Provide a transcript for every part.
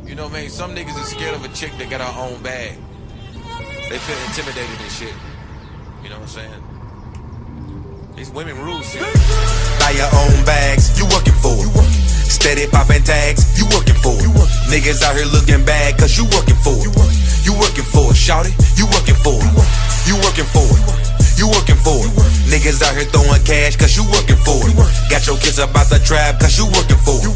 You know, man, some niggas is scared of a chick that got her own bag. They feel intimidated and shit. You know what I'm saying? These women rule shit. Buy your own bags, you working for it. Steady popping tags, you working for it. Niggas out here looking bad, cause you working for it. You working for it, shout it, you working for it. You working for it, you working for it. Niggas out here throwing cash, cause you working for it. Got your kids about the trap, cause you working for it.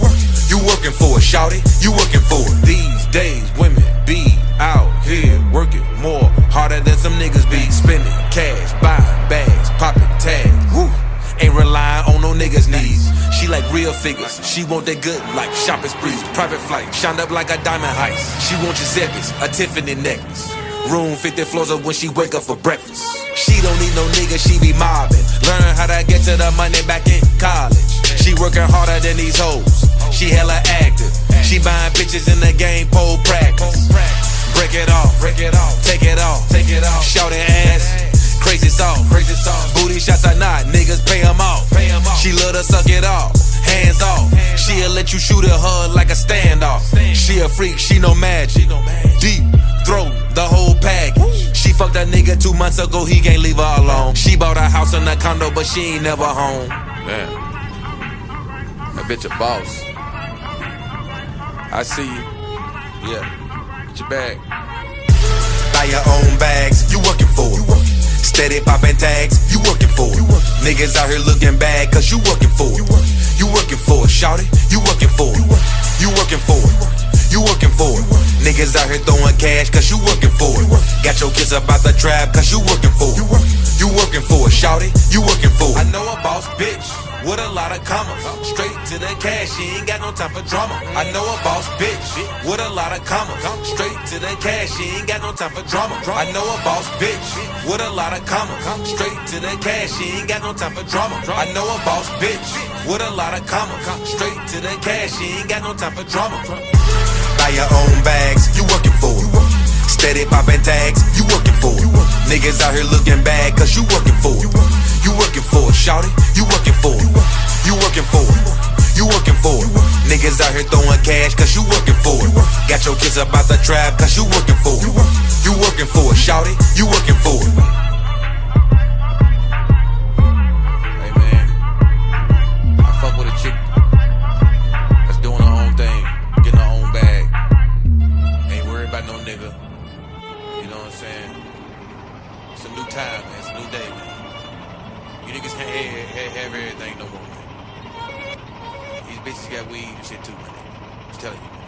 You working for it, shout it, you working for it. These days, women be out here working more harder than some niggas be spending cash, buying bags, popping tags. Woo. Ain't relying on no niggas' needs. She like real figures. She want that good life, shopping sprees, private flight, shined up like a diamond heist. She want Giuseppe's, a Tiffany necklace. Room 50 floors up when she wake up for breakfast. She don't need no nigga, she be mobbing. Learn how to get to the money back in college. She working harder than these hoes. She hella active. She buying bitches in the game, pole practice. Break it off, take it off. Shout it ass, crazy soft. Booty shots are not, niggas pay them off. She love to suck it off, hands off. She'll let you shoot at her like a standoff. She a freak, she no magic. Deep throat, the whole package. She fucked that nigga 2 months ago, he can't leave her alone. She bought a house in a condo, but she ain't never home. Damn. That bitch a boss. I see you. Yeah. Get your bag. Buy your own bags, you working for it. Steady popping tags, you working for it. Niggas out here looking bad, cause you working for it. You working for it, shout it, you working for it. You working for it, you working for it. Niggas out here throwing cash, cause you working for it. Got your kids about the trap, cause you working for it. You working for it, shout it, you working for it. I know a boss bitch with a lot of commas. Straight to the cash, she ain't got no time for drama. I know a boss bitch with a lot of commas. Straight to the cash, she ain't got no time for drama. I know a boss bitch with a lot of commas. Straight to the cash, she ain't got no time for drama. I know a boss bitch with a lot of commas. Straight to the cash, she ain't got no time for drama. Buy your own bags, you working for it. Steady popping tags, you working for it. Niggas out here looking bad, cause you working for it. You working for it, shout it, you working for it. You working for it, you working for it. Niggas out here throwing cash, cause you working for it. Got your kids about the trap, cause you working for it. You working for it, shout it, you working for it. Hey man, I fuck with a chick that's doing her own thing, getting her own bag. Ain't worried about no nigga. You know what I'm saying? It's a new time, man. It's a new day, man. You niggas can't have everything no more, man. These bitches got weed and shit too, man. I'm telling you.